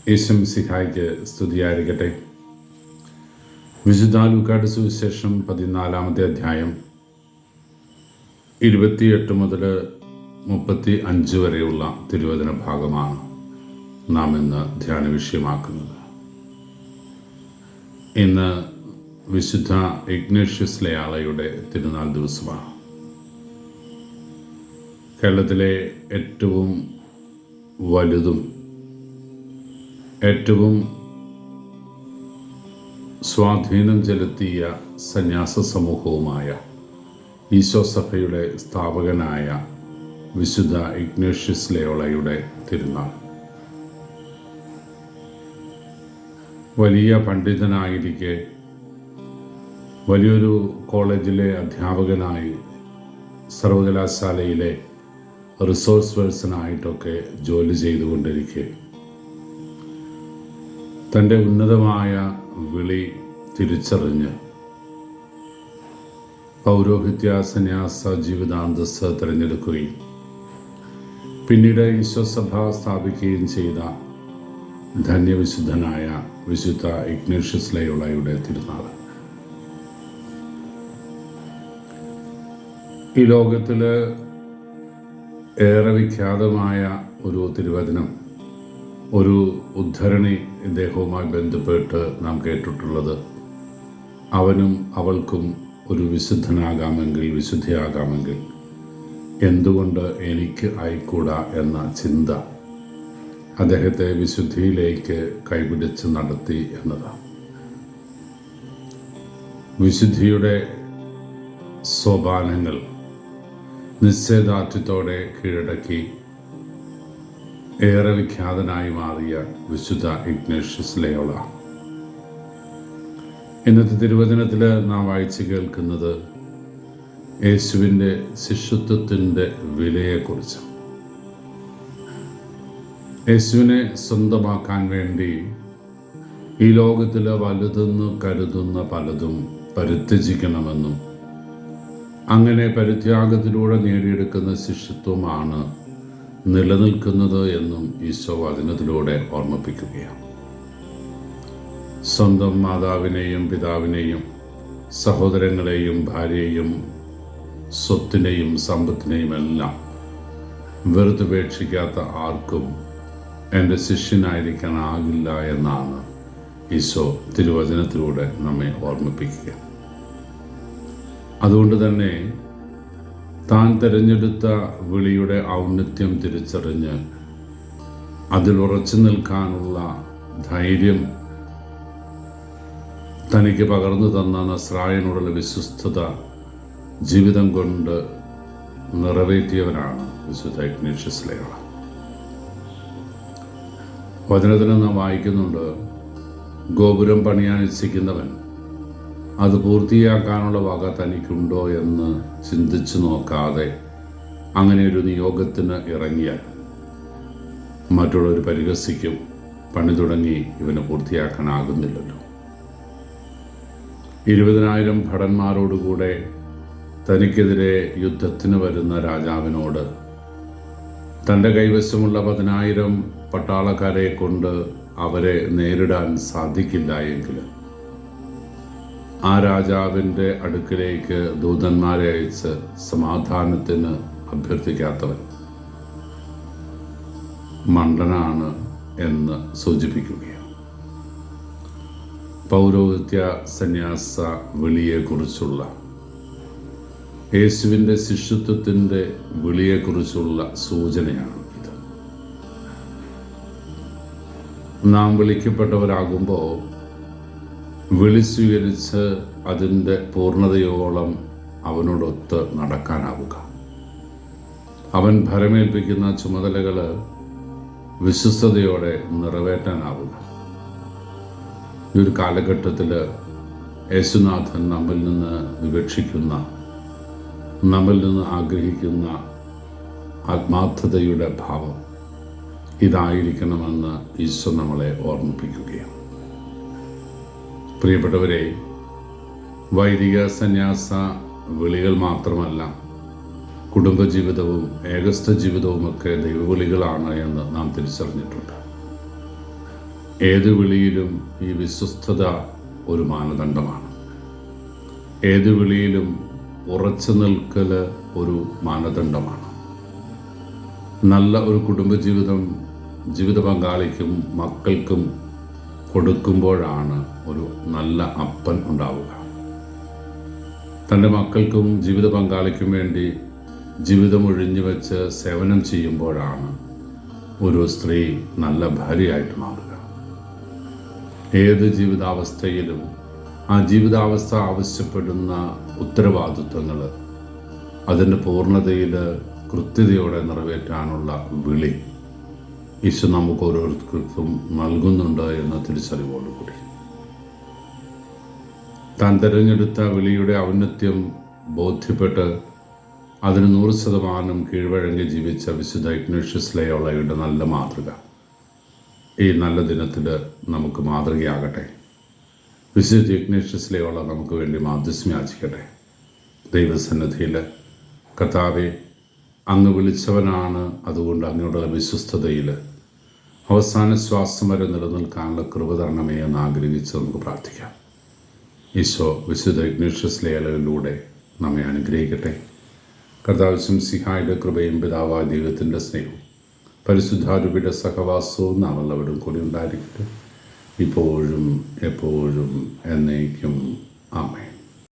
യേശുമിശിഹായ്ക്ക് സ്തുതിയായിരിക്കട്ടെ. വിശുദ്ധ ലൂക്കായുടെ സുവിശേഷം 14-ാമത്തെ അധ്യായം 28 മുതൽ 35 വരെയുള്ള തിരുവചന ഭാഗമാണ് നാം ഇന്ന് ധ്യാന വിഷയമാക്കുന്നത്. ഇന്ന് വിശുദ്ധ ഇഗ്നേഷ്യസ് ലയാളയുടെ തിരുനാൾ ദിവസമാണ്. കേരളത്തിലെ ഏറ്റവും വലുതും ഏറ്റവും സ്വാധീനം ചെലുത്തിയ സന്യാസ സമൂഹവുമായ ഈശോ സഭയുടെ സ്ഥാപകനായ വിശുദ്ധ ഇഗ്നേഷ്യസ് ലയോളയുടെ തിരുനാൾ. വലിയ പണ്ഡിതനായിരിക്കെ വലിയൊരു കോളേജിലെ അധ്യാപകനായി സർവകലാശാലയിലെ റിസോഴ്സ് പേഴ്സണായിട്ടൊക്കെ ജോലി ചെയ്തുകൊണ്ടിരിക്കെ തൻ്റെ ഉന്നതമായ വിളി തിരിച്ചറിഞ്ഞ് പൗരോഹിത്യ സന്യാസ ജീവിതാന്തസ് തിരഞ്ഞെടുക്കുകയും പിന്നീട് ഈശോസഭ സ്ഥാപിക്കുകയും ചെയ്ത ധന്യവിശുദ്ധനായ വിശുദ്ധ ഇഗ്നേഷ്യസ് ലയോളയുടെ തിരുനാൾ. ഈ ലോകത്തിൽ ഏറെ വിഖ്യാതമായ ഒരു തിരുവചനം, ഒരു ഉദ്ധരണി ഇദ്ദേഹവുമായി ബന്ധപ്പെട്ട് നാം കേട്ടിട്ടുള്ളത്, അവനും അവൾക്കും ഒരു വിശുദ്ധനാകാമെങ്കിൽ, വിശുദ്ധിയാകാമെങ്കിൽ എന്തുകൊണ്ട് എനിക്ക് ആയിക്കൂടാ എന്ന ചിന്ത അദ്ദേഹത്തെ വിശുദ്ധിയിലേക്ക് കൈപിടിച്ച് നടത്തി എന്നതാണ്. വിശുദ്ധിയുടെ സോപാനങ്ങൾ നിശ്ചയദാർഢ്യത്തോടെ കീഴടക്കി ഏറെ വിഖ്യാതനായി മാറിയ വിശുദ്ധ ഇഗ്നേഷ്യസ് ലയോള. ഇന്നത്തെ തിരുവചനത്തിൽ നാം വായിച്ചു കേൾക്കുന്നത് യേശുവിൻ്റെ ശിഷ്യത്വത്തിൻ്റെ വിലയെക്കുറിച്ച്. യേശുവിനെ സ്വന്തമാക്കാൻ വേണ്ടി ഈ ലോകത്തിൽ വലുതെന്ന് കരുതുന്ന പലതും പരിത്യജിക്കണമെന്നും അങ്ങനെ പരിത്യാഗത്തിലൂടെ നേടിയെടുക്കുന്ന ശിഷ്യത്വമാണ് നിലനിൽക്കുന്നത് എന്നും ഈശോ വചനത്തിലൂടെ ഓർമ്മിപ്പിക്കുകയാണ്. സ്വന്തം മാതാവിനെയും പിതാവിനെയും സഹോദരങ്ങളെയും ഭാര്യയെയും സ്വത്തിനെയും സമ്പത്തിനെയും എല്ലാം വെറുതുപേക്ഷിക്കാത്ത ആർക്കും എൻ്റെ ശിഷ്യനായിരിക്കാനാകില്ല എന്നാണ് ഈശോ തിരുവചനത്തിലൂടെ നമ്മെ ഓർമ്മിപ്പിക്കുക. അതുകൊണ്ട് തന്നെ താൻ തിരഞ്ഞെടുത്ത വിളിയുടെ ഔന്നത്യം തിരിച്ചറിഞ്ഞ് അതിൽ ഉറച്ചു നിൽക്കാനുള്ള ധൈര്യം തനിക്ക് പകർന്നു തന്ന നസ്രായനോടുള്ള വിശ്വസ്തത ജീവിതം കൊണ്ട് നിറവേറ്റിയവനാണ് വിശുദ്ധ ഇഗ്നേഷ്യസ് ലയോള. വചനത്തിൽ നാം വായിക്കുന്നുണ്ട്, ഗോപുരം പണിയാൻ ഇച്ഛിക്കുന്നവൻ അത് പൂർത്തിയാക്കാനുള്ള വക തനിക്കുണ്ടോ എന്ന് ചിന്തിച്ചു നോക്കാതെ അങ്ങനെ ഒരു നിയോഗത്തിന് ഇറങ്ങിയാൽ മറ്റുള്ളവർ പരിഹസിക്കും, പണി തുടങ്ങി ഇവന് പൂർത്തിയാക്കാനാകുന്നില്ലല്ലോ. 20,000 ഭടന്മാരോടുകൂടെ തനിക്കെതിരെ യുദ്ധത്തിന് വരുന്ന രാജാവിനോട് തൻ്റെ കൈവശമുള്ള 10,000 പട്ടാളക്കാരെ കൊണ്ട് അവരെ നേരിടാൻ സാധിക്കില്ല എങ്കിൽ ആ രാജാവിൻ്റെ അടുക്കിലേക്ക് ദൂതന്മാരെ അയച്ച് സമാധാനത്തിന് അഭ്യർത്ഥിക്കാത്തവൻ മണ്ടനാണ് എന്ന് സൂചിപ്പിക്കുകയാണ്. പൗരോഹിത്യ സന്യാസ വിളിയെക്കുറിച്ചുള്ള, യേശുവിൻ്റെ ശിഷ്യത്വത്തിൻ്റെ വിളിയെക്കുറിച്ചുള്ള സൂചനയാണ് ഇത്. നാം വിളിക്കപ്പെട്ടവരാകുമ്പോൾ വിളി സ്വീകരിച്ച് അതിൻ്റെ പൂർണ്ണതയോളം അവനോടൊത്ത് നടക്കാനാവുക, അവൻ ഭരമേൽപ്പിക്കുന്ന ചുമതലകൾ വിശ്വസ്തയോടെ നിറവേറ്റാനാവുക. ഈ ഒരു കാലഘട്ടത്തിൽ യേശുനാഥൻ നമ്മിൽ നിന്ന് വിവക്ഷിക്കുന്ന, നമ്മിൽ നിന്ന് ആഗ്രഹിക്കുന്ന ആത്മാർത്ഥതയുടെ ഭാവം ഇതായിരിക്കണമെന്ന് ഈശോ നമ്മളെ ഓർമ്മിപ്പിക്കുകയാണ്. പ്രിയപ്പെട്ടവരെ, വൈദിക സന്യാസ വിളികൾ മാത്രമല്ല, കുടുംബജീവിതവും ഏകസ്ഥ ജീവിതവുമൊക്കെ ദൈവവിളികളാണ് എന്ന് നാം തിരിച്ചറിഞ്ഞിട്ടുണ്ട്. ഏത് വിളിയിലും ഈ വിശ്വസ്തത ഒരു മാനദണ്ഡമാണ്. ഏത് വിളിയിലും ഉറച്ചു നിൽക്കൽ ഒരു മാനദണ്ഡമാണ്. നല്ല ഒരു കുടുംബജീവിതം ജീവിത പങ്കാളിക്കും മക്കൾക്കും കൊടുക്കുമ്പോഴാണ് ഒരു നല്ല അപ്പൻ ഉണ്ടാവുക. തൻ്റെ മക്കൾക്കും ജീവിത പങ്കാളിക്കും വേണ്ടി ജീവിതം ഒഴിഞ്ഞു വെച്ച് സേവനം ചെയ്യുമ്പോഴാണ് ഒരു സ്ത്രീ നല്ല ഭാര്യയായിട്ട് മാറുക. ഏത് ജീവിതാവസ്ഥയിലും ആ ജീവിതാവസ്ഥ ആവശ്യപ്പെടുന്ന ഉത്തരവാദിത്വങ്ങൾ അതിൻ്റെ പൂർണ്ണതയിൽ കൃത്യതയോടെ നിറവേറ്റാനുള്ള വിളി ഈശോ നമുക്ക് ഓരോരുത്തർക്കും നൽകുന്നുണ്ട് എന്ന തിരിച്ചറിവോടുകൂടി താൻ തിരഞ്ഞെടുത്ത വിളിയുടെ ഔന്നത്യം ബോധ്യപ്പെട്ട് അതിന് 100% കീഴ്വഴങ്ങി ജീവിച്ച വിശുദ്ധ ഇഗ്നേഷ്യസ് ലയോളയുടെ നല്ല മാതൃക ഈ നല്ല ദിനത്തിൽ നമുക്ക് മാതൃകയാകട്ടെ. വിശുദ്ധ ഇഗ്നേഷ്യസ് ലയോള നമുക്ക് വേണ്ടി മാധ്യസ്ഥം യാചിക്കട്ടെ. ദൈവസന്നിധിയിൽ കർത്താവേ, അങ്ങ് വിളിച്ചവനാണ്, അതുകൊണ്ട് അങ്ങയോടുള്ള വിശ്വസ്തതയിൽ അവസാന ശ്വാസം വരെ നിലനിൽക്കാനുള്ള കൃപ തരണമേ എന്ന് ആഗ്രഹിച്ച് നമുക്ക് പ്രാർത്ഥിക്കാം. ഈശോ വിശുദ്ധ ഇഗ്നേഷ്യസ് ലയോളയിലൂടെ നമ്മെ അനുഗ്രഹിക്കട്ടെ. കർത്താവ് ശംസിഹായുടെ കൃപയും പിതാവായ ദൈവത്തിൻ്റെ സ്നേഹവും പരിശുദ്ധാരൂപിയുടെ സഹവാസവും നാം എല്ലാവരും കൂടി ഉണ്ടായിരിക്കട്ടെ, ഇപ്പോഴും എപ്പോഴും എന്നേക്കും. ആമേൻ.